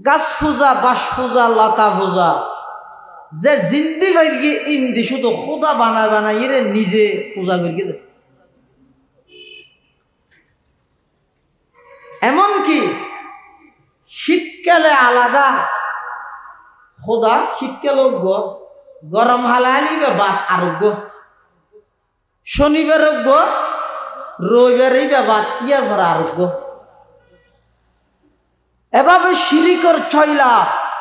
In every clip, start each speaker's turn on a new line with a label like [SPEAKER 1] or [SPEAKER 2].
[SPEAKER 1] গাছ পূজা, বাস পূজা, লতা পূজা, যে জিন্দি ভাইকে ইন্দি শুধু খুদা বানায় বানাই রে নিজে পূজা করি দে। এমনকি শীতকালে আলাদা খুদা, শীতকালে গরম হালালি বা বাত আরোগ্য, শনিবার রবিবারই বা বাত ইয়ার পর আরোগ্য। এভাবে শিরিকর ছয়লা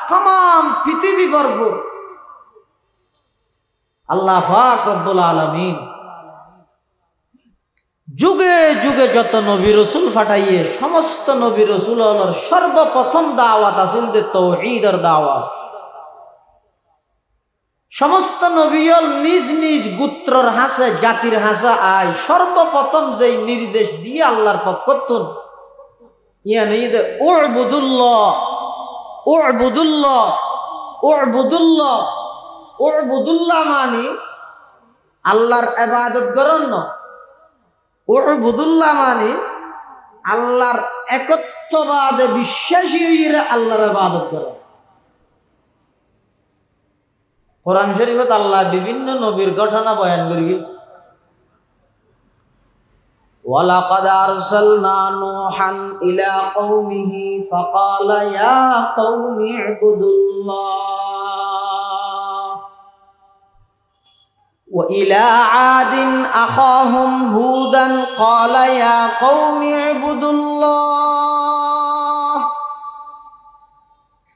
[SPEAKER 1] তাম পৃথিবী ভরপুর। আল্লাহ পাক রব্বুল আলামিন যুগে যুগে যত নবী রসুল ফাটাইয়ে সমস্ত নবী রসুল সর্বপ্রথম দাওয়াত আসিল যে তাওহীদের দাওয়াত। সমস্ত নবীল নিজ নিজ গোত্রর হাসে জাতির হাসা আয় সর্বপ্রথম যেই নির্দেশ দিয়ে আল্লাহর পথ করতেন ইয়ানি যে উ'বুদুল্লাহ উ'বুদুল্লাহ উ'বুদুল্লাহ উ'বুদুল্লাহ মানে আল্লাহর ইবাদত করন না। উ'বুদুল্লাহ মানে আল্লাহর একত্ববাদে বিশ্বাসী হইরে আল্লাহর ইবাদত করো। কোরআন শরীফত আল্লাহ বিভিন্ন নবীর ঘটনা বয়ান করি। ওয়ালাকাদ আরসালনা নূহান ইলা কওমিহি ফাকালা ইয়া কওমি ইবুদুল্লাহ ওয়া ইলা আদিন আখাহুম হুদান ক্বালা ইয়া কওমি ইবুদুল্লাহ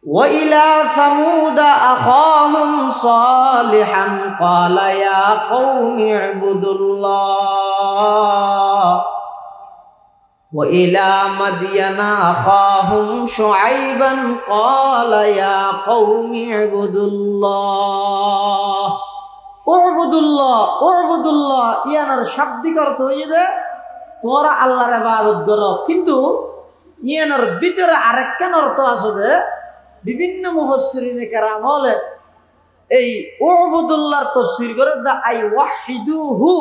[SPEAKER 1] ওয়া ইলা সামুদ আখাহুম সালিহান ক্বালা ইয়া কওমি ইবুদুল্লাহ ওয়া ইলা মাদিয়ানা আখাহুম শুআইবান ক্বালা ইয়া কওমি ইবুদুল্লাহ। উ'বুদুল্লাহ উ'বুদুল্লাহ ইয়ানার শাব্দিক অর্থ হইছে তোমরা আল্লাহর ইবাদত করো, কিন্তু ইয়ানার ভিতরে আরেকখান অর্থ আছে যে বিভিন্ন মুফাসসিরিনে কেরাম হলে এই উ'বুদুল্লাহর তাফসীর করে দা আই ওয়াহিদুহু,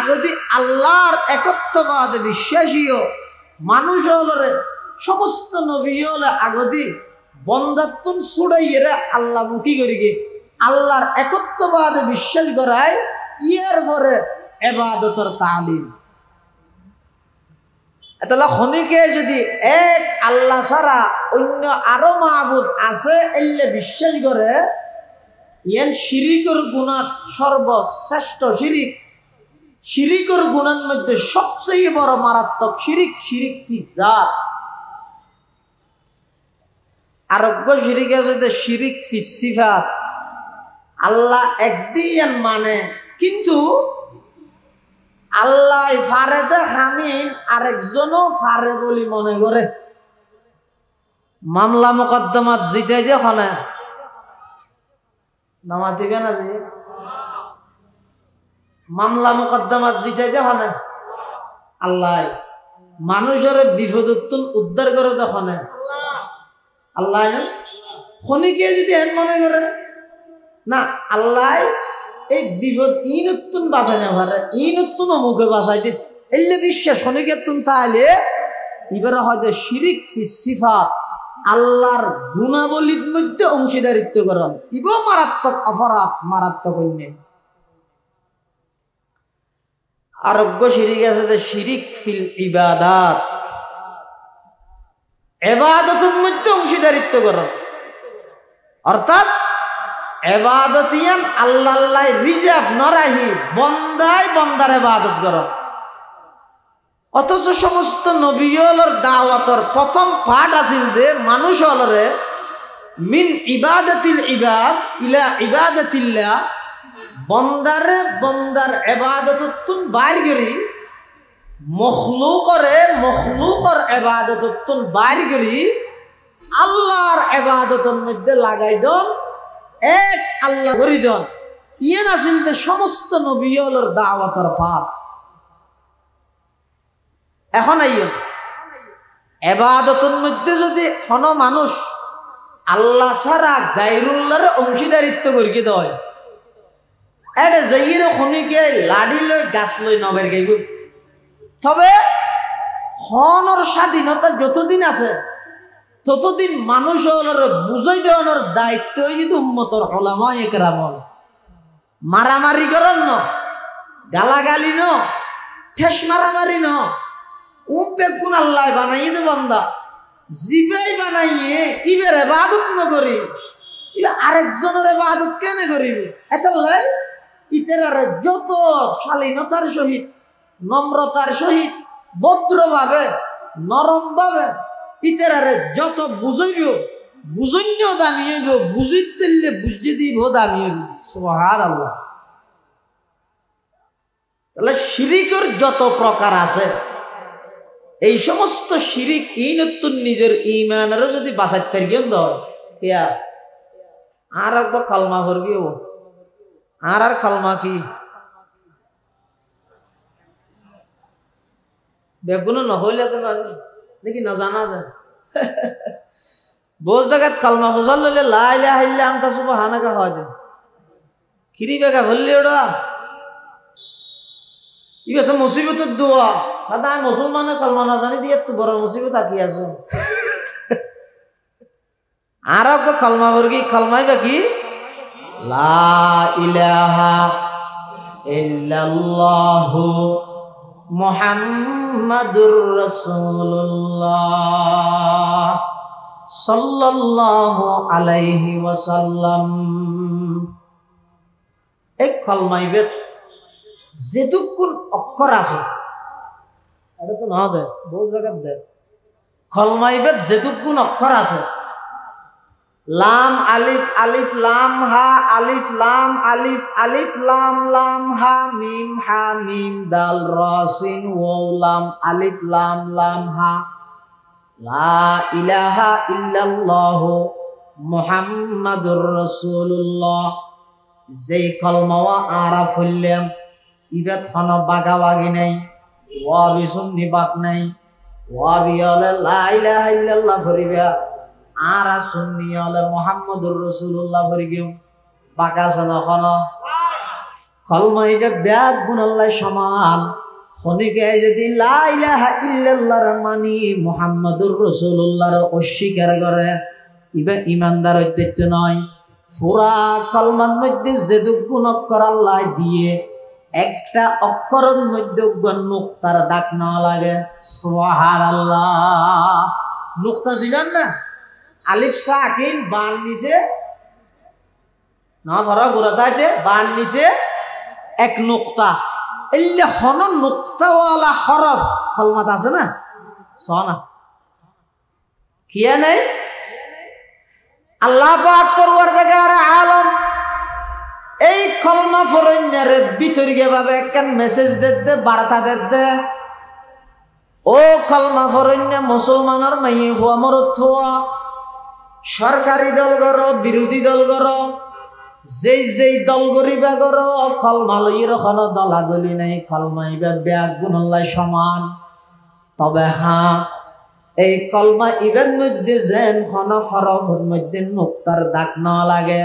[SPEAKER 1] আগদি আল্লাহর একত্ববাদে বিশ্বাসীও মানুষ হলরে সমস্ত নবী হলে আগদি বন্দাত্তুন ছুড়াইয়েরা আল্লাহ মুখী করি গে আল্লাহর একত্ববাদে বিশ্বাস করায় ইয়ার পরে ইবাদতের তালিম। তাহলে খনিকে যদি এক আল্লাহ ছাড়া অন্য আরো মাবুদ আছে এলে বিশ্বাস করে ইয়ান শিরিকের গুণাত সর্বশ্রেষ্ঠ শিরিক। শিরিকের গুণের মধ্যে সবচেয়ে বড় মারাত্মক শিরিক শিরিক ফি জাত। আরোগ্য শিরিক আছে যে শিরিক ফি সিফাত, আল্লাহ একদিন মানে কিন্তু আল্লাহ ফারেদে খামিন আরেকজনও ফারে বলি মনে করে। মামলা মোকদ্দমাত জিতে যে খনে নামা দিবে না যে মামলা মোকদ্দমাত জিতে যে খনে আল্লাহ মানুষের বিপদত্তুন উদ্ধার করে দখনে আল্লাহ খনিকে যদি এন মনে করে না আল্লাহ এই বিপদ ইনতুন বাঁচাই না পারে ইনতুন মুখে বাঁচাই দে এলে বিশ্বাস খনিকে তুন তাহলে এবারে হয়তো শিরিক ফি সিফাত আল্লাহর গুণাবলীর মধ্যে অংশীদারিত্ব করেন ইব মারাত্মক অপরাধ মারাত্মক অন্যায়। আরোগ্য শিরিক আছে যে শিরিক ফিল ইবাদাত, ইবাদতের মধ্যে অংশীদারিত্ব করেন, অর্থাৎ ইবাদতিয়ান আল্লাহ আল্লাহ রিজার্ভ নরাহি বন্দায় বন্দার ইবাদত করেন। অথচ সমস্ত নবীর দাওয়াতর প্রথম পাঠ আছিল যে মানুষ হলরে মিন ইবাদাতিল ইবাদ ইলা ইবাদাতিল্লাহ, বন্দারে বন্দার ইবাদততুন বাইর করি মখলুকর ইবাদততুন বাইর করি আল্লাহর ইবাদতের মধ্যে লাগাই দন এক আল্লাহ করি দন। ইয়ান আছিল যে সমস্ত নবীর দাওয়াতর পাঠ। এখন আইন ইবাদতের মধ্যে যদি কোনো মানুষ আল্লাহ ছাড়া গায়রুল্লাহর অংশীদারিত্ব করিকে দেয় এটা যাইয়ের খনিকে লাড়ি লই গাছ লই নবের গাইব। তবে খনর স্বাধীনতা যতদিন আছে ততদিন মানুষ বুঝাই দেওয়ানোর দায়িত্ব যদি উম্মতর উলামায়ে কেরামর। মারামারি করেন ন, গালাগালি ন, ঠেস মারামারি ন, বেগুন আল্লাহ বানাইয়ে দে বান্দা, জিবাই বানাইয়ে ইবের ইবাদত ন করি, আরেকজনের ইবাদত কেন করিব? এতাল্লাই ইতেরারে যত শালীনতার সহিত, নম্রতার সহিত, ভদ্রভাবে, নরমভাবে ইতেরারে যত বুঝাইব, বুঝন্য দামিয়েব, বুঝিতে বুঝিয়ে দিব দামিয়েব। সুবহানাল্লাহ। তাহলে শিরিকের যত প্রকার আছে, এই সমস্ত শিরিক নতুন নিজের ইমানেরও যদি বাঁচাইতে গিয়ে ইয়া আর একবার কালমা করবি ও আর কালমা কি বেগুনো নহইলে তো দেখি না জানা যায়। বহু জায়গাত কালমা বোঝাল লইলে লা ইলাহা ইল্লা আনতা সুবহানাকা হয় দে কিরি বেগা বললি ওটা ইবে তো মুসিবতের দোয়া। দাদা আমি মুসলমানের কালমা না জানি দিয়ে এত বড় মুসিবত আঁকি আছো। আর কালমা বর্গি কালমাই বাকি লা ইলাহা ইল্লাল্লাহু মুহাম্মাদুর রাসূলুল্লাহ সাল্লাল্লাহু আলাইহি ওয়াসাল্লাম। এই কালমাইবে যেটুকুন অক্ষর আছে এটা তো না দে বহু জায়গায় দে কলমাইবে যেটুকুন অক্ষর আছে লাম আলিফ আলিফ লাম হা আলিফ লাম আলিফ আলিফ লাম লাম হা মিম দাল রা সিন ওয়াও লাম আলিফ লাম লাম হা লা ইলাহা ইল্লাল্লাহু মুহাম্মাদুর রাসূলুল্লাহ। যেই কলমা আরাফ হইলাম ইবাত হন বাগাবাগি নাই, ওয়াবি সুন্নি বাপ নাই, ওয়াবি হলে লা ইলাহা ইল্লাল্লাহ ফরিবা আর সুন্নি হলে মুহাম্মাদুর রাসূলুল্লাহ ফরিগিও বাকা সনা হন কলমা ইবা ব্যাগ গুনাল্লাহ সমান খনিকে যদি লা ইলাহা ইল্লাল্লাহর মানি মুহাম্মাদুর রাসূলুল্লাহর অস্বীকার করে ইবা ইমানদার হইতে নয়। পুরা কলমার মধ্যে যেটুকুন অক্ষর আল্লাহ দিয়ে একটা অক্ষরের মধ্যে নুক্তার দাগ না লাগে। সুবহানাল্লাহ। নুক্তা ছিলেন না আলিফ সাকিন বান নিচে না ধরা গোড়াতে বান নিচে এক নুক্তা এলে হন নুক্তাওয়ালা হরফ কলমাত আছে না সনা কিয়া নাই। আল্লাহ পাক পরওয়ারদিগার আলম এই কলমা ফরন্যার ভিতরিয়ে ভাবে একখান মেসেজ দিতে বার্তা দিতে ও কলমা ফরন্যা মুসলমানের মাইয়ে ফুয়া মরত ফুয়া সরকারি দল গর বিরোধী দল গর যেই দল গরিবা গর কলমা লইয়ের কোনো দলাদলি নাই। কলমা ইবার ব্যাগ গুণল্লাই সমান। তবে হ্যাঁ এই কলমা ইবের মধ্যে যেন কোন হরফের মধ্যে নুক্তার দাগ না লাগে।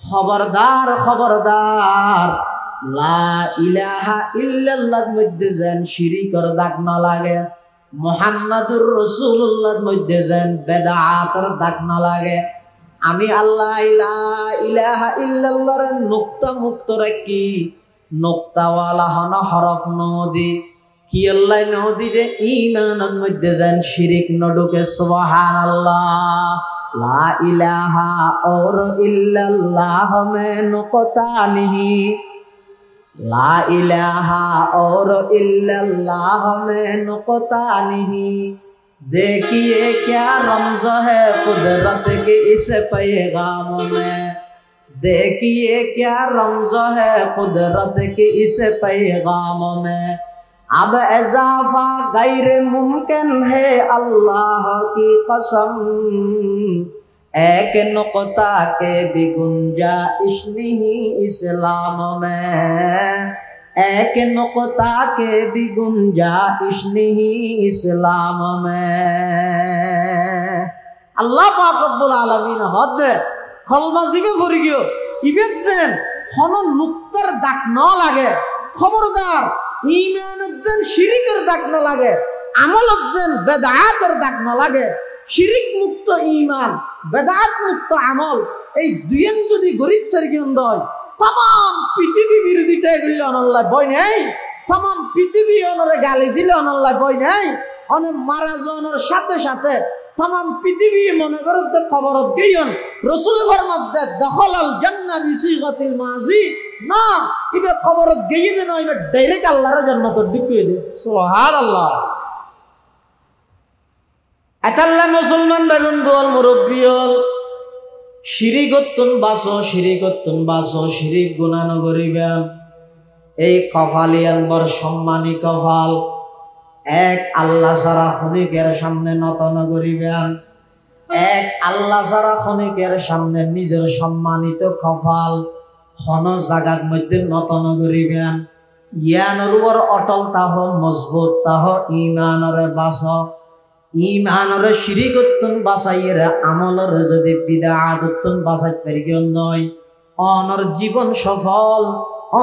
[SPEAKER 1] খবরদার খবরদার লা ইলাহা ইল্লাল্লাহর মধ্যে যেন শিরিকের দাগ না লাগে। মুহাম্মাদুর রাসূলুল্লাহর মধ্যে যেন বেদাতের দাগ না লাগে। আমি আল্লাহ লা ইলাহা ইল্লাল্লাহর নুক্তা মুক্ত রাখি নুক্তাওয়ালা হন হরফ নদি কি আল্লাহ নদী রে ঈমানের মধ্যে যেন শিরিক ন ঢুকে। সুবহানাল্লাহ। লা ইলাহা और ইল্লাল্লাহ মে নুকতা नहीं, লা ইলাহা और ইল্লাল্লাহ মে নুকতা नहीं। देखिए क्या रमज़ है कुदरत के इस पैगाम में, देखिए क्या रमज़ है कुदरत के इस पैगाम में। अब इजाफा गैर मुमकिन है अल्लाह की कसम, एक नुक्ता के भी गुंजाइश नहीं इस्लाम में, एक नुक्ता के भी गुंजाइश नहीं इस्लाम में। अल्लाह पाक रब्बुल आलमीन हद कलमा जिबे पड़ी गयो इबेत जेन कोनो नुक्तार दाग न लागे। खबरदार ঈমানত যেন শিরিকের দাগ না লাগে, আমলত যেন বেদাতের দাগ না লাগে। শিরিক মুক্ত ঈমান, বেদাত মুক্ত আমল, এই দুইয়েন যদি গরিব তরিকেন দয়, তাম পৃথিবী বিরোধিতা করলে অনল্লাহ বই নেই, তাম পৃথিবী অনরে গালি দিলে অনল্লাহ বই নেই, অনেক মারা যাওয়ার সাথে সাথে তাম পৃথিবী মনে করো তো কবরত গেইন রসুল ফরমাতে দখলাল জান্নাহ বিসিগাতিল মাজি, না ইবে কবরত গেইন না, ইবে ডাইরেক্ট আল্লাহর জান্নাত ঢুকিয়ে দে। সুবহানাল্লাহ। এতাল্লাহ মুসলমান ভাই বন্ধু হল, মুরব্বী হল, শিরিক করতুন বাঁচো, শিরিক করতুন বাঁচো, শিরিক গুনাহ নগরিবেন। এই কপালিয়ান বড় সম্মানী কপাল, এক আল্লাহ ছাড়া ক্ষণিকের সামনে নত নগরিবেন, এক আল্লাহ ছাড়া ক্ষণিকের সামনে নিজের সম্মানিত কপাল হন জাগাত মধ্যে নত নগরিবেন। ইয়ানোর উপর অটল তাহ, মজবুত তাহ, ইমানরে বাঁচ, ইমানরে শিরিকতুন বাঁচাইয়ের আমলরে যদি বিদআতুন বাঁচাইতে পারি নয়, অনর জীবন সফল,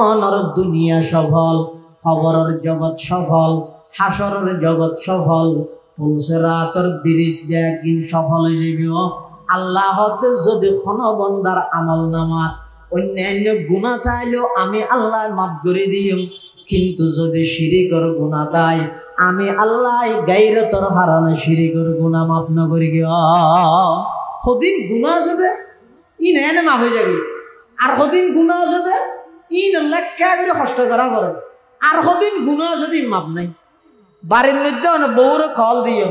[SPEAKER 1] অনর দুনিয়া সফল, কবরের জগৎ সফল, হাসরের জগৎ সফল, পুলসিরাতের ব্রিজ একদিন সফল হয়ে যাবে। আল্লাহ যদি কোন বান্দার আমল নামাত অন্যান্য গুনাহ তাইলেও আমি আল্লাহ মাফ করে দিম, কিন্তু যদি শিরিকের গুনাহ তাই আমি আল্লাহ গায়রতর হারানে শিরিকের গুনাহ মাফ না করি গিয়া। সদিন গুনাহ আছে ইন এনে মাফ হয়ে যাবে, আর সদিন গুনাহ আছে ইন আল্লাহ করে কষ্ট করা করে, আর সদিন গুনাহ যদি মাফ নাই। বাড়ির মধ্যে বউরে কল দিও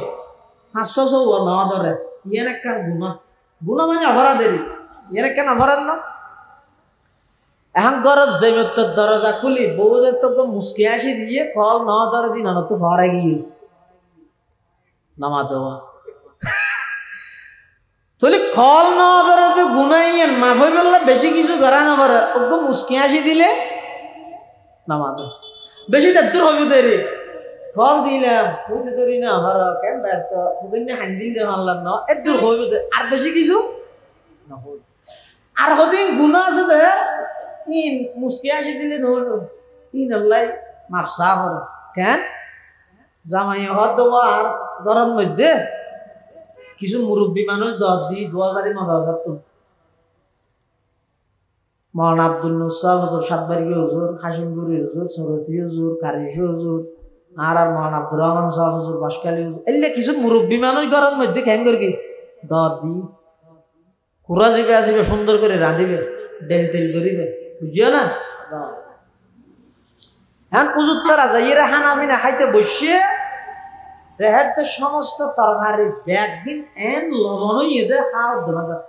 [SPEAKER 1] 500 না ধরে, ইয়ের একটা গুনাহ, গুনাহ মানে অপরাধেরই, ইয়ের একটা অপরাধ না। এখন ঘরের জমির দরজা খুলি বউ যে তো মুসকে আসি দিয়ে কল না ধরে দিন তো ভরে গিয়ে নামাতে তাহলে কল না ধরে তো গুনাই মাফ হয়ে বললে বেশি কিছু করা না পারে, ওকে মুসকে আসি দিলে নামাতে বেশি দূর হবে দেরি। কল দিলাম বুঝতে ধরি না আমার কেন ব্যস্ত হান্দিল দেন আল্লাহ না দূর হবে, আর বেশি কিছু না। আর হদিন গুণা আছে দে ইন মুসকে আসি দিলে ইন আল্লাহ মাফসা হল কেন জামাই হওয়ার দেওয়ার দরের মধ্যে কিছু মুরব্বী মানুষ 10 দি 2000 তো মৌলানা আব্দুল নুসাহ হুজুর, সাতবাড়ি হুজুর, হাসিমপুরি হুজুর, সরতি হুজুর, কারিশ হুজুর, আর মৌলানা আব্দুর রহমান সাহ হুজুর, বাসকালী হুজুর, এলে কিছু মুরব্বী মানুষ ঘরের মধ্যে কেন করবি 10 দি কুড়া জিবে আসিবে সুন্দর করে রাঁধিবে, ডেল তেল করিবে, বুঝিও না। হ্যাঁ উজুর তারা যাই এরা হানামি না খাইতে বসিয়ে দেহাতে সমস্ত তরকারি একদিন এন লবণ এদের খাওয়ার দেওয়া যায়,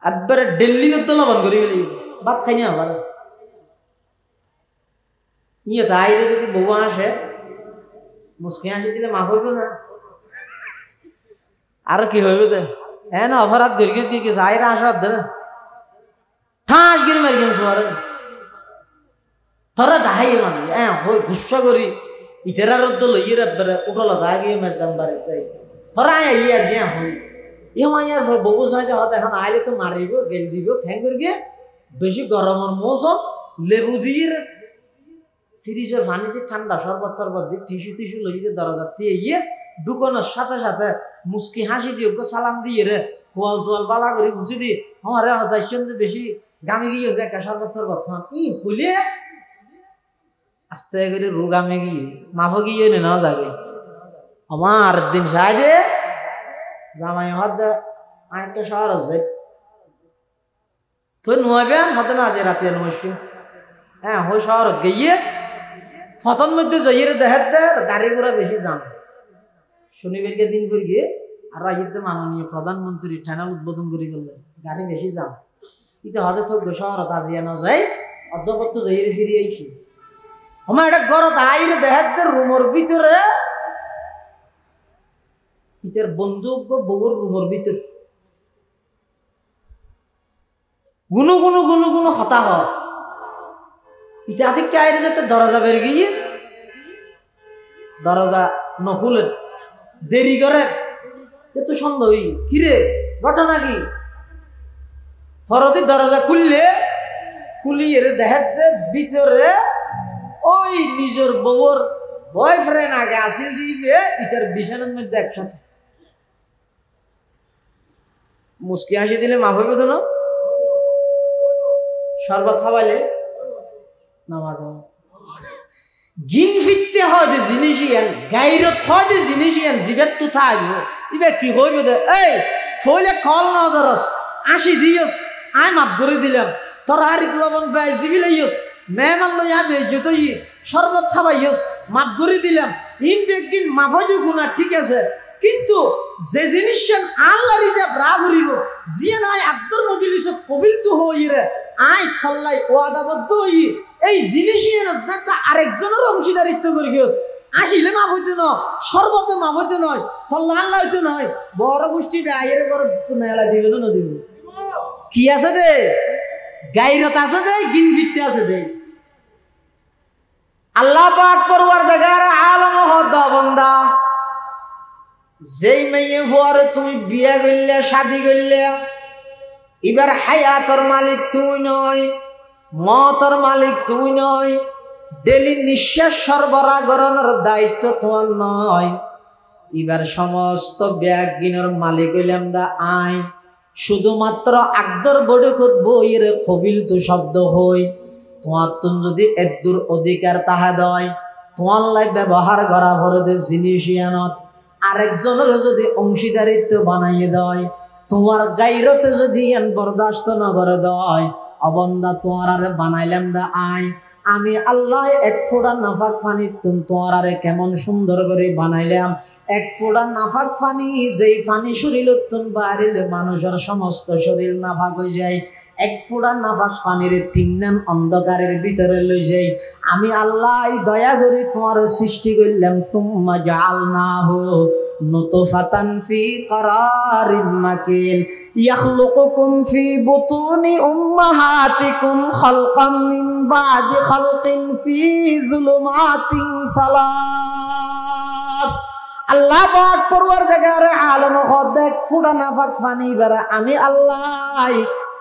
[SPEAKER 1] একবারে দিল্লি তো লবণ করি বলি ভাত খাই না আবার ইয়ে তাইরে যদি বউ আসে মুসকে আসে দিলে মাফ হইব না, আর কি হইবে দে হ্যাঁ না অপরাধ করি কি কিছু আইরা আসার ধরে ঠাস গিরি মারি গেম সোয়ারে তোরা দাহাই মাছ হ্যাঁ হই গুসা করি ইতেরার লইয়ে রাখবে উঠল দাগিয়ে মাছ জানবার চাই তোরা আই আর যে হই এ মাইয়ার বউ সাইতে হতে এখন আইলে তো মারিব গেল দিব ঠ্যাং করে গিয়ে বেশি গরমের মৌসুম লেবু দিয়ে ফ্রিজের পানিতে ঠান্ডা শরবত টরবত দিয়ে টিস্যু লইয়ে দরজা দিয়ে ইয়ে ঢুকানোর সাথে সাথে মুস্কি হাসি দিয়ে সালাম দিয়ে রে কোয়াল তোয়াল বালা করে বুঝি দিয়ে আমার দায়িত্ব বেশি গামে গিয়ে একটা শরবত টরবত খান ই খুলে আস্তে করে রোগামে গিয়ে মাফো গিয়ে নেওয়া যাবে আমার দিন সাইডে জামাই হতে আরেকটা শহর আছে তুই নোয়াবে হতে না আছে রাতে নমস্য হ্যাঁ ওই শহর গিয়ে ফতন মধ্যে যাইয়ে দেখাতে গাড়ি ঘোড়া বেশি যান শনিবারকে দিন করে গিয়ে আর রাইতে মাননীয় প্রধানমন্ত্রী ঠানা উদ্বোধন করে ফেললেন গাড়ি বেশি যান ইতে হতে থাকবে শহর আজিয়া না যায় অর্ধপত্র যাইয়ে ফিরে আইসি আমার একটা গরত আইরে দেখাতে রুমের ভিতরে ইতের বন্দুক বউর রুমের ভিতরে গুনো গুনো গুনো গুনো হতা হয় ইতে আদিক আইরে যাতে দরজা বের গিয়ে দরজা নখুলেন দেরি করে তো সন্দেহ কিরে ঘটনা কি ফরতি দরজা খুললে খুলিয়ে দেখাতে ভিতরে ওই নিজের বউর বয়ফ্রেন্ড আগে আসিল দিবে ইটার বিছানার মধ্যে একসাথে মুস্কি হাসি দিলে মাফ হইবে তো না? শরবত খাওয়াইলে নামাজ গিন ফিরতে হয় যে জিনিস ইয়ান গাইরত হয় যে জিনিস ইয়ান জিবের তো থাকবো ইবে কি হইবে দে এই ফইলে কল না ধরস আসি দিয়স আই মাপ করে দিলাম তোর হারিত লবণ বেশ দিবি লইয়স মেহমান লই আমি যতই শরবত খাওয়াইয়স মাপ করে দিলাম ইন বেগিন মাফ হইবে গুনাহ ঠিক আছে কিন্তু যে জিনিস আল্লাহ রিজাব রাবরিব জিয়া নাই আব্দুর মজলিসত কবিল তো হইরে আই তল্লাই ওয়াদাবদ্ধ হই এই জিনিসই যাতে আরেকজনের অংশীদারিত্ব করে গিয়েছ আসিলে মাফ হইতে ন সর্বতে মাফ হইতে নয় তল্লা আল্লাহ হইতে নয় বড় গোষ্ঠীটা আইরে বড় মেলা দিবে না দিবে কি আছে দে গাইরত আছে দে গিন ফিরতে আছে দে আল্লাহ পাক পরওয়ারদিগার আলম হদ বান্দা যেই মেয়ে হওয়ারে তুমি বিয়া করলে শাদি করলে এবার হায়াতর মালিক তুই নয় মতর মালিক তুই নয় ডেলি নিঃশ্বাস সরবরাহ করানোর দায়িত্ব তোমার নয় এবার সমস্ত ব্যাগ গিনের মালিক হইলাম দা আয় শুধুমাত্র আকদর বড়ে বইয়ের কবিল তো শব্দ হই তোমার তুন যদি এদুর অধিকার তাহা দয় তোমার লাই ব্যবহার করা ভরে দে জিনিস ইয়ানত আরেকজনের যদি অংশীদারিত্ব বানাইয়ে দেয় তোমার গাইরতে যদি ইয়ান বরদাস্ত না করে দেয় অবন্দা তোমার আরে বানাইলাম দা আয় আমি আল্লাহ এক ফোঁটা নাফাক পানি তোমার আরে কেমন সুন্দর করে বানাইলাম এক ফোঁটা নাফাক পানি যেই পানি শরীর উত্তন বাড়িলে মানুষের সমস্ত শরীর নাফাক হয়ে যায় এক ফোঁটা নাফাক পানির তিন নাম অন্ধকারের ভিতরে লই যাই আমি আল্লাহ দয়া করে তোমার সৃষ্টি করলাম সুম্মা জাআলনাহু নুতফাতান ফি ক্বারারিন মাকিন ইয়াখলুকুকুম ফি বুতুনি উম্মাহাতিকুম খালকাম মিন বাদি খালকিন ফি যুলুমাতিন সালাত আল্লাহ পাক পরওয়ারদিগার আলম দেখ ফুটা নাফাক পানি বেরা আমি আল্লাহ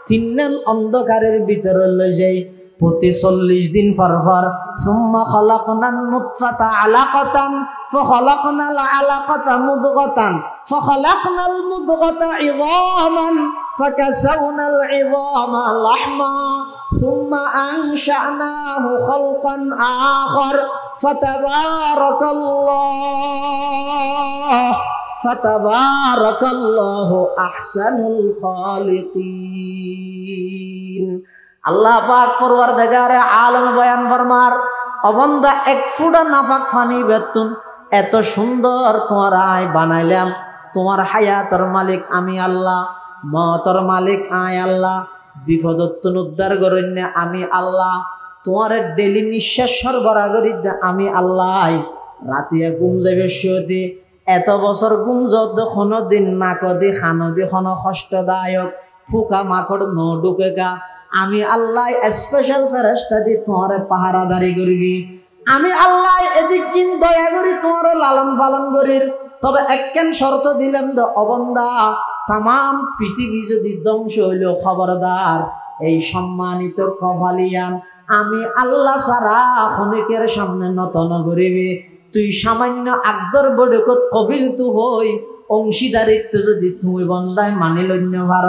[SPEAKER 1] তিন অন্ধকারের ভিতরে লই যাই প্রতি 40 দিন পর পর সুম্মা খালাকনান নুতফাতা আলাকাতান ফাখালাকনাল আলাকাতা মুদগাতান ফাখালাকনাল মুদগাতা ইযামান ফাকাসাউনাল ইযামা লাহমা সুম্মা আনশানাহু খালকান আখার ফাতাবারাকাল্লাহু আহসানুল খালিকিন আল্লাহ পাক পরওয়ারদিগারে আলম বয়ান ফরমার অবন্দা এক ফুটা নাফাক পানি বেতুন এত সুন্দর তোমার আয় বানাইলাম তোমার হায়াতের মালিক আমি আল্লাহ মতর মালিক আয় আল্লাহ বিপদত্তন উদ্ধার করেন আমি আল্লাহ তোমার ডেলি নিঃশ্বাস সরবরাহ করি আমি আল্লাহ রাতিয়া ঘুম যাবে শুতে এত বছর ঘুম যত কোনো দিন নাকদি খানদি কোনো কষ্টদায়ক ফুকা মাকড় ন ঢুকে গা আমি আল্লাহ স্পেশাল ফেরেশতা দি তোমার পাহারাদারি করিবি আমি আল্লাহ এদিক দিন দয়া করি তোমার লালন পালন করির তবে একখান শর্ত দিলাম দ অবন্দা তাম পৃথিবী যদি ধ্বংস হইল খবরদার এই সম্মানিত কপালিয়ান আমি আল্লাহ সারা ক্ষণিকের সামনে নত ন করিবি তুই সামান্য আকদর বড়কত কবিল তু হই অংশীদারিত্ব যদি তুমি বন্দায় মানি লন্য ভার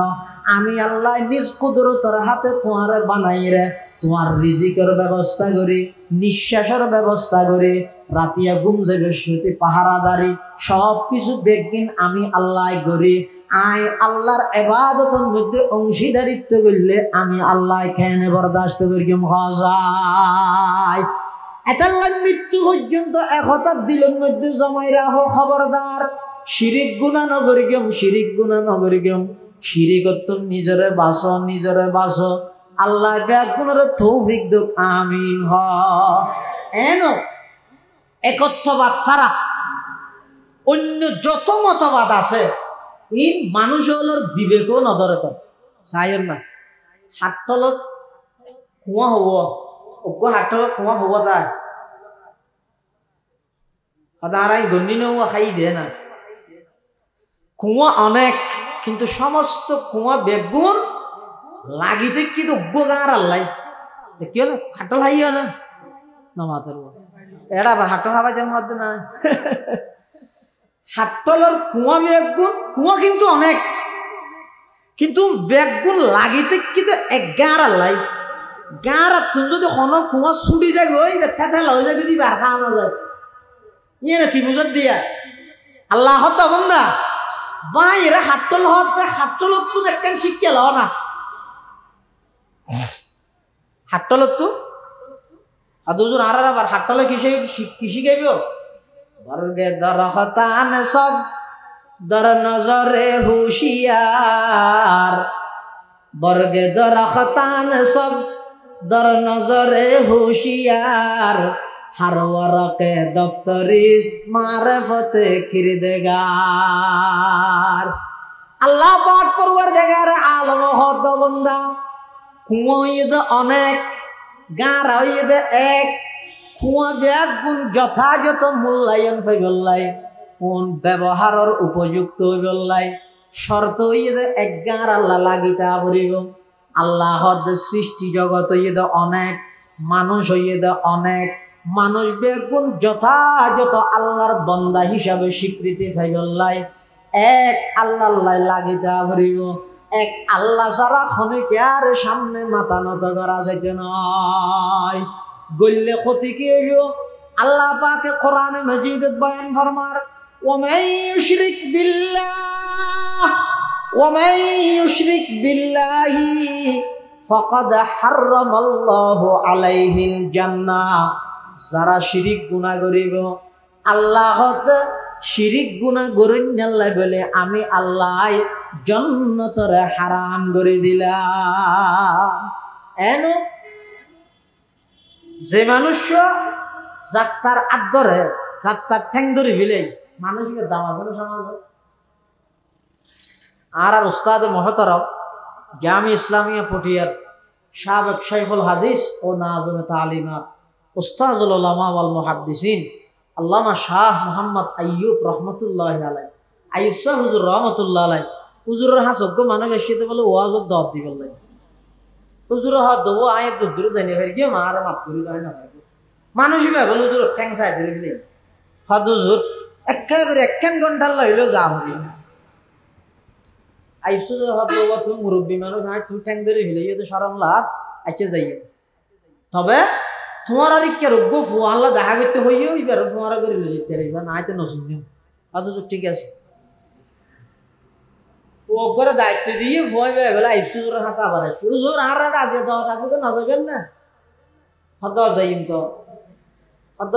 [SPEAKER 1] আমি আল্লাহ নিজ কুদরতর হাতে তোমার বানাই রে তোমার রিজিকের ব্যবস্থা করি নিঃশ্বাসের ব্যবস্থা করি রাতিয়া ঘুম যাবে শুতে পাহারাদারি সব কিছু বেগিন আমি আল্লাহ করি আয় আল্লাহর ইবাদতের মধ্যে অংশীদারিত্ব করলে আমি আল্লাহ কেনে বরদাস্ত করি যায় এতাল্লাহ মৃত্যু পর্যন্ত একতার দিলের মধ্যে জমাই রাখো খবরদার শিরিক গুনাহ নগরিগম শিরিক গুনাহ নগরিগম শিরিক করতুম নিজরে বাস আল্লাহ ব্যাগুনের তৌফিক দুক আমিন হ এনো একত্ববাদ ছাড়া অন্য যত মতবাদ আছে এই মানুষ হলোর বিবেকও নধরে তো চাইয়ের না হাততলত কুয়া হব অজ্ঞ হাততলত কুয়া হব তাই সদায় গণ্যি নেওয়া খাই দে না কুয়া অনেক কিন্তু সমস্ত কুয়া বেগুন লাগিতে কিন্তু অজ্ঞ গাঁর আল্লাহ দেখিও না হাটল হাইও না নমাতের এটা আবার হাটল হাবাইতের মধ্যে না হাটলের কুয়া বেগুন কুয়া কিন্তু অনেক কিন্তু বেগুন লাগিতে কিন্তু এক গাঁড়া লাই গাঁড়া তুমি যদি কোনো কুয়া ছুটি যায় গই ব্যথা লই যায় যদি বার খাওয়ানো যায় ইয়ে না কি বুঝত দিয়া আল্লাহ হত বন্ধা বাইরে হাট্টল হতে হাট্টলত তো দেখেন শিক্ষা লও না হাট্টলত তো আর দুজন আর আবার হাট্টলে কৃষি গাইব বর্গে দরখতান সব দর নজরে হুশিয়ার বর্গে দরখতান সব দর নজরে হুশিয়ার हर वरक़ दफ्तरिस्त मारिफत किरदगार अल्लाह पाक परवरदिगार आलम हद बंदा कुआयद अनेक गारायद एक कुआ बेगुन যথাযথ মূল্যায়ন হইবল্লাই কোন ব্যবহারের উপযুক্ত হইবল্লাই শর্ত হইদ এক গার আল্লাহ লাগিতা পড়িব আল্লাহর সৃষ্টি জগৎ হইদ অনেক মানুষ হইদ অনেক মানুষ বেগুন যথাযথ আল্লাহর বান্দা হিসাবে স্বীকৃতি পাইবল্লাই এক আল্লাহ লাগিতা ভরিব এক আল্লাহ ছাড়া খনিকার সামনে মাথা নত করা যাইতে নয় গল্লে ক্ষতি কি হইল আল্লাহ পাকে কোরআনে মাজিদে বয়ান ফরমার ওয়ামান ইউশরিক বিল্লাহি ফাকাদ হারামাল্লাহু আলাইহিল জান্নাহ যারা শিরিক গুনাহ করিব আল্লাহত শিরিক গুনাহ করেন আল্লাহ বলে আমি আল্লাহ জান্নাতরে হারাম করে দিলাম এন যে মানুষ যাত্রার আদরে যাত্রার ঠ্যাং ধরে ফেলে মানুষের দাম আছে না সমাজে আর উস্তাদ মহতরম জামি ইসলামিয়া পটিয়ার সাবেক শাইখুল হাদিস ও নাজমে তালিমা উস্তাজুল উলামা ওয়াল মুহাদ্দিসিন আল্লামা শাহ মোহাম্মদ আইয়ুব রহমতুল্লাহি আলাইহি আইয়ুব শাহ হুজুর রহমতুল্লাহ আলাইহি হুজুরের হাসক মানুষ এসে বলে ওয়াজত দাওয়াত দিবেন লাগে হুজুরের হাত দেবো আয় দূর জানি ফের গিয়ে মার মাফ করি দেয় না মানুষই ভাই বলে হুজুর ঠ্যাং চাই দিলে দিলে হাত হুজুর একেবারে একখান ঘন্টার লাগলো যা হবে আইয়ুব শাহ হাত দেবো তুমি মুরব্বী মানুষ আয় তুই ঠ্যাং ধরে ফেলে তো সরম লাভ আচ্ছা যাইয়ে তবে তোমার আর কে রোগ্য ফু আল্লাহ দেখা করতে হইও এবার তোমারা করে যেতে এবার না আইতে নসুন নিয়ম অথচ ঠিক আছে ও করে দায়িত্ব দিয়ে ভয় ভয় বেলা আইসুর হাসা আবার সুজোর আর আছে তো তাকে তো না যাবেন না হদ যাইম তো হদ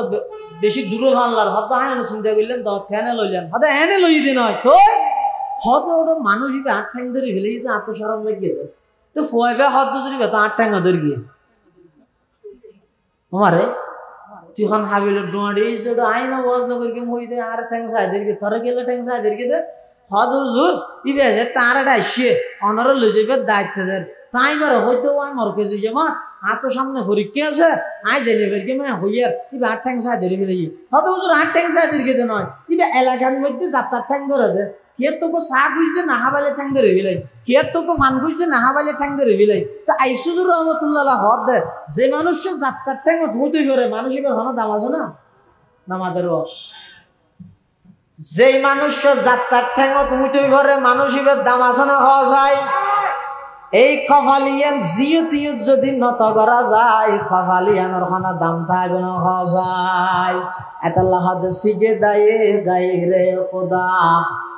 [SPEAKER 1] বেশি দূরে ভাঙলার হদ আইন চিন্তা করলেন তো ফ্যানে লইলেন হদ এনে লই দিন হয় তো হদ ওটা মানুষ আট ঠ্যাং ধরে ফেলে যেতে আত্মসরম লাগিয়ে দেয় তো ফয় বে হদ যদি বেত আট ঠ্যাং ধরে গিয়ে আমারে তুই এখন হাবিলের ডোয়াড়ি যেটা আইন ওয়াজ নগরকে মই দে আর ঠ্যাং সাইদেরকে থরে গেলে ঠ্যাং সাইদেরকে দে হদ হুজুর ইবে যে তার এটা আসছে অনারে লই যাবে দায়িত্ব দেন তাই বার হয়তো ওই মরকে যে জামাত আতো সামনে পরীক্ষা আছে আই জেলে বেরকে মানে হইয়ার ইবে আট ঠ্যাং সাইদের ফেলে হদ হুজুর আট ঠ্যাং সাইদেরকে দে নয় ইবে এলাকার মধ্যে যাত্রার ঠ্যাং ধরে দে কে তোকে চা খুঁজছে না হাবালে ঠ্যাং ধরে ফেলাই কে তোকে ফান খুঁজছে না হাবালে ঠ্যাং ধরে ফেলাই তো আইসুজুর রহমতুল্লাহ হদ দে যে মানুষ যাত্রার ঠ্যাং ধুইতে ফেরে মানুষ এবার হন দাম আছে না নামাদের যেই মানুষ যাত্রার ঠ্যাঙত মুইতে ঘরে মানুষ এবার দাম আছে না হওয়া যায় এই কফালিয়ান জিয়তিয়ত যদি নত করা যায় কফালিয়ানের খানা দাম থাকবে না হওয়া যায় এতাল্লাহ সিজে দায়ে গায়রে খুদা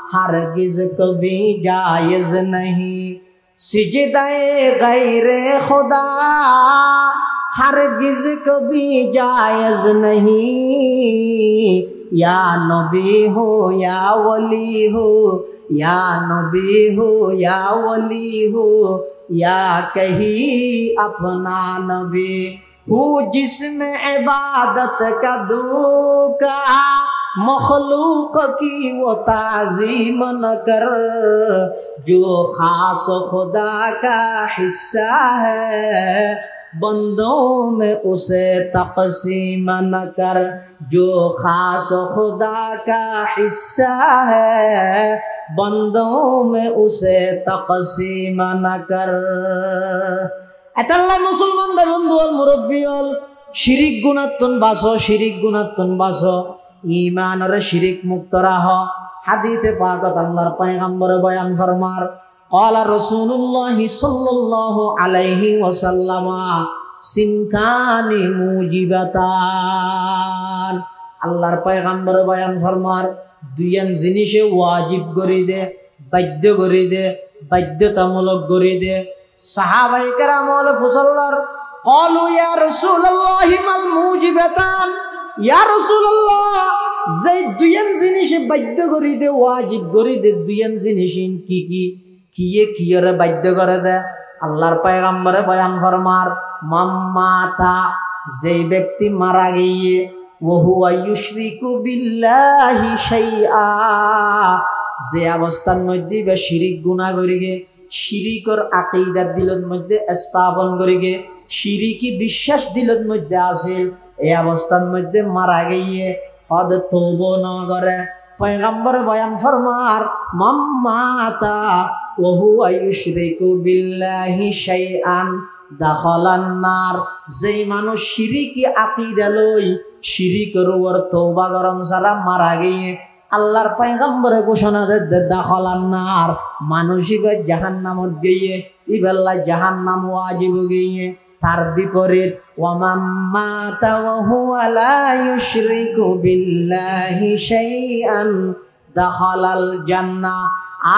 [SPEAKER 1] हरगिज कभी जायज नहीं सिजदाए गैरे खुदा हरगिज कभी जायज नहीं या नबी हो या वली हो या नबी हो या वली हो या कहीं अपना नबी हो जिसमें इबादत का धोखा मखलूक की वो ताज़ीम न कर जो खास खुदा का हिस्सा है बंदों में उसे तक़सीम न कर जो खास खुदा का हिस्सा है बंदों में उसे तक़सीम न कर एतल्ला मुसलमान बंधु और मुरब्बी और शिरिक गुनातन बासो ईमान और शिरिक मुक्त रहो हदीसे पाक अल्लाहर पैगंबर बयान फरमार قال رسول الله صلى الله عليه وسلم سنتان موجبتان আল্লাহর পয়গম্বর বয়ান ফরমার দুইয়ান জিনিসে ওয়াজিব করে দে, বাধ্য করে দে, বাধ্যতামূলক করে দে। সাহাবায়ে কেরাম ওয়াল ফুসাল্লার ক্বালু ইয়া রাসূলুল্লাহ মাল মুজিবাতান, ইয়া রাসূলুল্লাহ যেই দুইয়ান জিনিসে বাধ্য করে দে, ওয়াজিব করে দে, দুইয়ান জিনিস কি কি? কিয়ে বাধ্য করে দে? আল্লাহর পয়গম্বরে বয়ান ফরমার মাম্মাতা যেই ব্যক্তি মারা গিয়ে ওহুয়া ইউশরিকু বিল্লাহি শাইআ যে অবস্থার মধ্যে বা শিরিক গুনাহ করিগে, শিরিকর আকীদার দিলের মধ্যে স্থাপন করিগে, শিরিকি বিশ্বাস দিলের মধ্যে আসিল, এই অবস্থার মধ্যে মারা গিয়ে হদ তওবা না করে পয়গম্বর বয়ান ফরমার মাম্মাতা ওহুয়া ইউশরিকু বিল্লাহি শাইআন দাখালান নার যেই মানুষ শিরিকি আকীদা লই শিরিকের উপর তওবা করন ছাড়া মারা গিয়ে আল্লাহর পয়গম্বরে ঘোষণা দে দাখালান নার মানুষিবে জাহান্নামত গিয়ে ইবেল্লা জাহান্নাম ওয়াজিব গিয়ে। তার বিপরীত ওয়ামাম্মাতা ওয়াহুয়া লা ইউশরিকু বিল্লাহি শাইআন দাখালাল জান্নাহ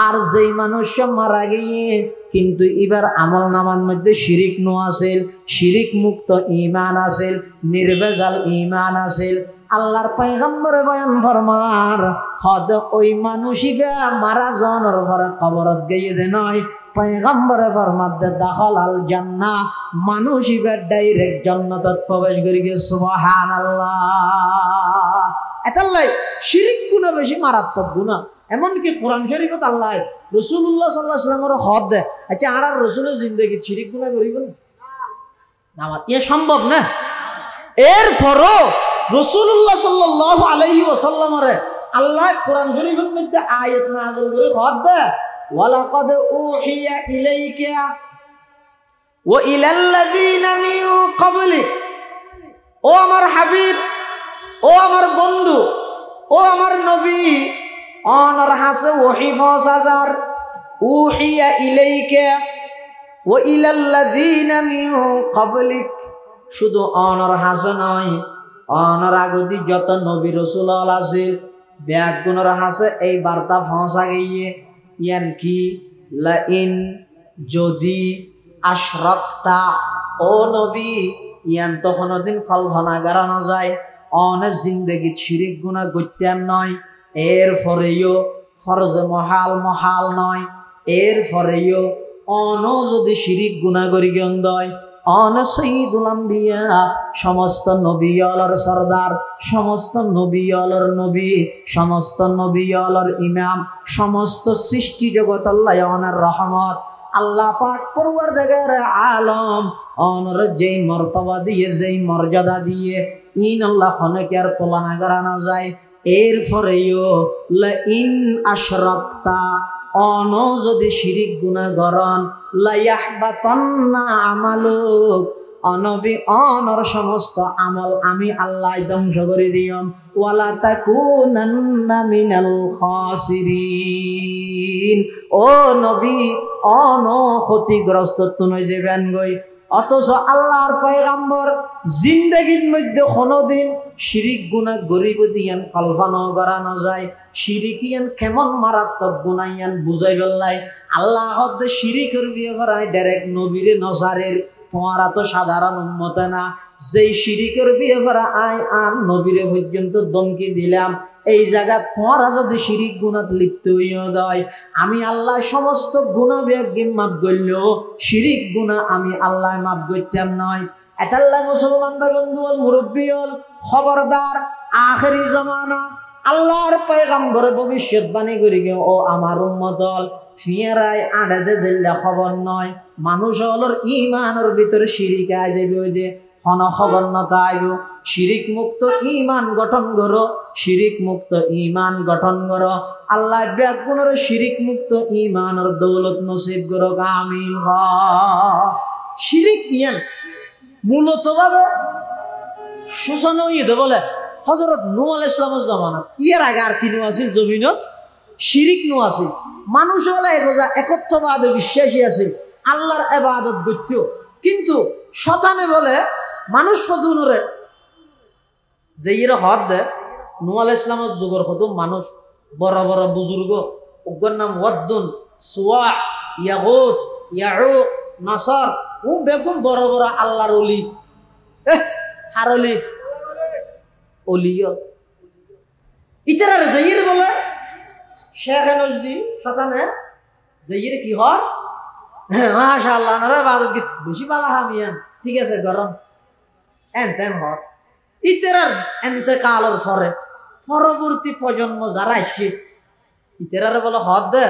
[SPEAKER 1] আর যেই মানুষ মারা গিয়ে কিন্তু এবার আমল নামার মধ্যে শিরিক নো আসিল, শিরিক মুক্ত ঈমান আসিল, নির্ভেজাল ঈমান আসিল, আল্লাহর পয়গম্বরে বয়ান ফরমার হদ ওই মানুষিবে মারা জনের ঘরে কবরত গিয়ে দে নয়, পয়গম্বরে ফরমাত দে দাখালাল জান্নাহ মানুষিবে ডাইরেক্ট জান্নাতত প্রবেশ করি গে। সুবহানাল্লাহ। এতাল্লাই শিরিক গুনাহ বেশি মারাত্মক গুনাহ। এমনকি কোরআন শরীফত আল্লাহ রাসূলুল্লাহ সাল্লাল্লাহু আলাইহি ওয়াসাল্লামের হদ দেয়, আচ্ছা আর রাসূলের জিন্দেগি শিরিক গুনাহ করিব না? এ সম্ভব না। এরপরও রাসূলুল্লাহ সাল্লাল্লাহু আলাইহি ওয়াসাল্লামের আল্লাহ কোরআন শরীফের মধ্যে আয়াত নাযিল করে হদ দেয় ওয়ালাকাদ উহিয়া ইলাইকা ওয়া ইলাল্লাযীনা মিন ক্বাবলিক, ও আমার হাবিব, ও আমার বন্ধু, ও আমার নবী, অনর হাসে ওহি ফসাজার উহিয়া ইলাইকা ওয়া ইলাল্লাযীনা মিন ক্বাবলিক, শুধু অনর হাসে নয়, অনর আগদি যত নবী রাসূল আছিল ব্যাগুণর হাসে এই বার্তা ফসা গিয়ে ইয়ান কি লা ইন যদি আশরাকতা, ও নবী ইয়ান তো কোনদিন কল্পনা করা না যায় অনে জিন্দেগিত শিরিক গুনাহ করতেন নয়, এরপরেও ফরজে মহাল নয়, এরপরেও অন যদি শিরিক গুনাহ করি গন্দয় অন সাইয়্যিদুল আম্বিয়া সমস্ত নবীয়লর সরদার, সমস্ত নবীয়লর নবী, সমস্ত নবীয়লর ইমাম, সমস্ত সৃষ্টি জগৎ আল্লাহ অনার রহমত আল্লাহ পাক পরওয়ারদিগার আলম অনর যেই মর্তবা দিয়ে যেই মর্যাদা দিয়ে ইন আল্লাহ খনকে আর তুলনা করা না যায়। এরপরেও লা ইন আশরাকতা অন যদি শিরিক গুনাহ করন লা ইয়াহবাতান্না আমালুক অনবি অনর সমস্ত আমল আমি আল্লাহ ধ্বংস করে দিয়ম ওয়ালা তাকুনান্না মিনাল খাসিরিন, ও নবী অন ক্ষতিগ্রস্ত তুই যাবেন গই। অথচ আল্লাহর পয়গম্বর জিন্দেগির মধ্যে কোনোদিন শিরিক গুনাহ গরিব দিয়ান কল্পনা করা না যায়, শিরিকিয়ান কেমন মারাত্মক গুনাহ ইয়ান বুঝাই বেল্লাই আল্লাহ হদ শিরিকের বিয়ে করায় ডাইরেক্ট নবীরে নসারের তোমারা তো সাধারণ উম্মত না, যেই শিরিকের বিয়ে করা আয় আর নবীরে পর্যন্ত দমকি দিলাম, এই জায়গা তোমারা যদি শিরিক গুনাহ লিপ্ত হইয়া দেয় আমি আল্লাহ সমস্ত গুনাহ বিয়াগিম মাফ করলেও শিরিক গুনাহ আমি আল্লাহ মাফ করতাম নয়। এতাল্লাহ মুসলমান বন্ধু হল মুরব্বী হল খবরদার, আখেরি জামানা আল্লাহর পয়গম্বর ভবিষ্যৎবাণী করি গে ও আমার উম্মত হল ফিয়ারায় আড়াদে জেল্লা খবর নয়, মানুষ হলর ইমানের ভিতরে শিরিক আয় যাবে ওই যে হন খবরনতা আইব, শিরিক মুক্ত ইমান গঠন করো, শিরিক মুক্ত ইমান গঠন করো, আল্লাহ ব্যাগুণের শিরিক মুক্ত ইমানের দৌলত নসিব করো, আমিন। শিরিক ইয়ান মূলত ভাবে শোষণ হইতে বলে হযরত নূহ আলাইহিস সালামের জামানাত, ইয়ার আগে আর কি নূহ আছিল জমিনত শিরিক নূহ আছিল। মানুষ হলে রোজা একত্ববাদে বিশ্বাসী আছে, আল্লাহর ইবাদত করত, কিন্তু শতানে বলে মানুষ হজুনরে যে এরা হদ দেয়। নূহ আলাইহিস সালামের যুগের হতো মানুষ বড় বড় বুজুর্গ, ওগর নাম ওয়াদ্দুন, সুওয়া, ইয়াগুস, ইয়াউক, নাসর, ও বেগুন বড় বড় আল্লাহর ওলি, হারলি ওলিও ইতারা জাইর বলে শেখ নজদি শতানে জাইর কি হয়, মাশাআল্লাহ না রে ইবাদত কি বেশি ভালো হামিয়ান, ঠিক আছে গরম এনতেন হয়। ইতারার এন্তেকালের পরে পরবর্তী প্রজন্ম যারা আসছে ইতারারে বলে হদ দে,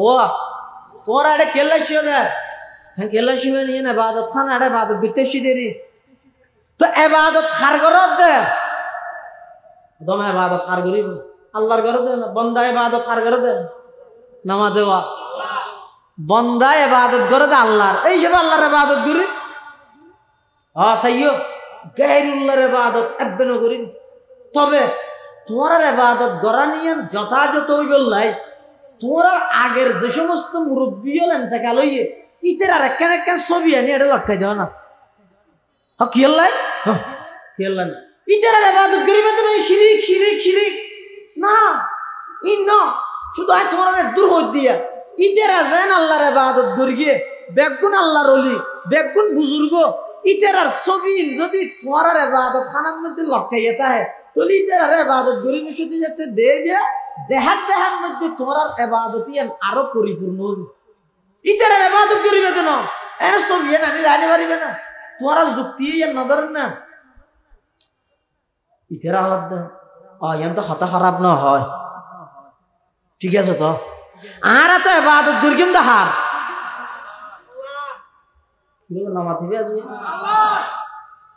[SPEAKER 1] ও তোমার এটা কেল্লাসিও দে, হ্যাঁ কেল্লাসিও নিয়ে না ইবাদত খান এটা ইবাদত বিতেশি দেরি তো ইবাদত খার গরত দে, দমে ইবাদত খার করিব আল্লাহর ঘরে দে, বন্দা ইবাদত খার ঘরে দে, নামা দেওয়া বন্দা ইবাদত করে দে আল্লাহর, এই সব আল্লাহর ইবাদত করি সাইয়ো গায়রুল্লাহর ইবাদত আব্বেন করি। তবে তোমার ইবাদত গড়া নিয়ে যথাযথ হইবল্লাই তোমার আগের যে সমস্ত মুরব্বী হলেন থেকে লইয়ে ইতের আর একখান একখান ছবি আনি এটা লক্ষ্য দেওয়া না, কি আল্লাহ কি আল্লাহ ইতের আর ইবাদত করিবে তো শিরিক শিরিক শিরিক না, ই ন শুধু আয় তোমার দূর হই দিয়া ইতেরা যেন আল্লাহর ইবাদত করি গিয়ে বেগুন আল্লাহর ওলি বেগুন বুজুর্গ ইতেরার ছবি যদি তোমার ইবাদত খানার মধ্যে লটকাইয়া থাকে তাহলে ইতেরার ইবাদত করিবে শুধু যাতে দেবে দেহাত দেহার মধ্যে তোমার ইবাদতই আরো পরিপূর্ণ হবে। ইতেরার ইবাদত করিবে তো না এনে ছবি না রানি পারিবে না, তোমার যুক্তি নজর না ইতেরা হদ দে ইয়ান তো হতা খারাপ না হয়, ঠিক আছে তো আর তো ইবাদত করি কিন্তু হার নামাতিবে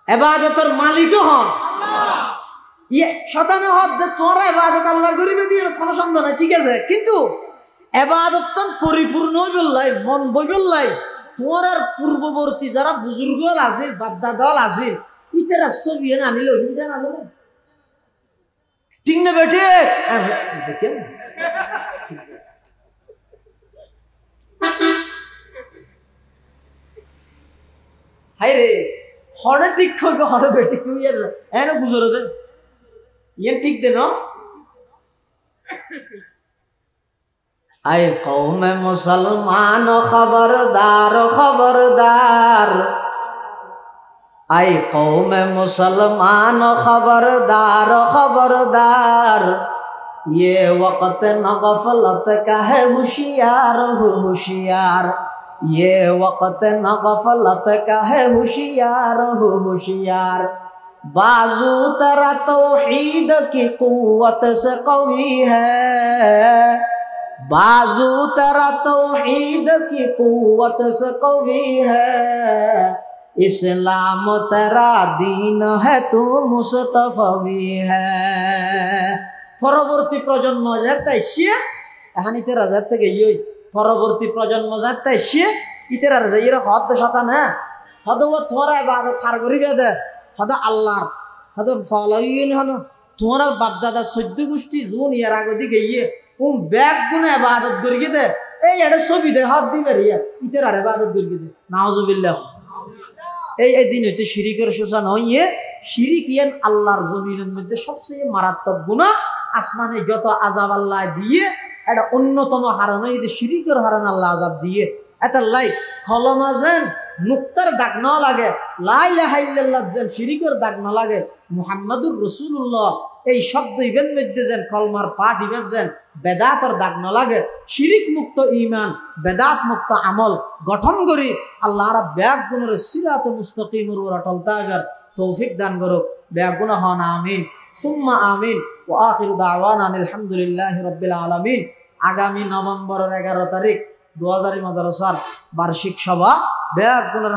[SPEAKER 1] ইবাদতের মালিকও হন ইয়ে শতানে হদ দে তোর ইবাদত আল্লাহর করিবে দিয়ে কোনো সন্দেহ নাই, ঠিক আছে, কিন্তু ইবাদত পরিপূর্ণ হইবল্লাই মন বইবল্লাই তোমার আর পূর্ববর্তী যারা বুজুর্গ আছে বাপদাদা আছে ইতেরা ছবি আনিলে অসুবিধা না হবে, ঠিক না বেঠে দেখেন হাই রে হরে ঠিক করবে হরে বেটি এন বুঝলো দে ইয়ে ঠিক দে না। আই কওমে মুসলমান খবরদার খবরদার, আই কওমে মুসলমান খবরদার খবরदार, ये वक्त न गफलत का है होशियार हो होशियार, ये वक्त न गफलत का है होशियार हो होशियार, बाजू तेरा तौहीद की कुव्वत से कवी है, बाजू तेरा तौहीद की कुव्वत से कवी है, इस्लाम तेरा दीन है तू मुस्तफवी है। পরবর্তী প্রজন্ম যাতে সে এখন ইতেরা যাতে গিয়ে পরবর্তী প্রজন্ম যাতে সে ইতেরা যে এর হদ শতান হ্যাঁ হদ ও তোরা ইবাদত খার করিবে দে হদ আল্লাহর হদ ফলাইল হন তোমার বাপদাদা 14 গোষ্ঠী জুন ইয়ার আগে দিকে গিয়ে ব্যাগ গুনে ইবাদত করিয়ে দে এই এটা ছবি দে হদ দিবে রিয়া ইতেরা ইবাদত করিয়ে দে নাউজুবিল্লাহ। এই দিন হইতে শিরিকের সূচনা হইয়ে শিরিক ইয়ান আল্লাহর জমিনের মধ্যে সবচেয়ে মারাত্মক গুনাহ, আসমানে যত আযাব আল্লাহ দিয়ে এটা অন্যতম হারানো যদি শিরিকের হারান আল্লাহ আযাব দিয়ে এত লাই কলমা যেন নুক্তার দাগ না লাগে, লা ইলাহা ইল্লাল্লাহ যেন শিরিকের দাগ না লাগে, মুহাম্মাদুর রাসূলুল্লাহ এই শব্দ ইবেন মধ্যে যেন কলমার পাঠ ইবেন যেন বেদাতের দাগ না লাগে, শিরিক মুক্ত ঈমান বেদাত মুক্ত আমল গঠন করি আল্লাহ রা ব্যাগ গুণের সিরাতে মুস্তাকিমের উপর অটল থাকার তৌফিক দান করুক। ব্যাগ গুনাহ হন আমিন সুম্মা আমিন ওয়া আখিরু দাওয়ানা আলহামদুলিল্লাহি রাব্বিল আলামিন। আগামী নভেম্বরের 11 তারিখ 2000 মাদ্রাসার বার্ষিক সভা ব্যাগ গুণের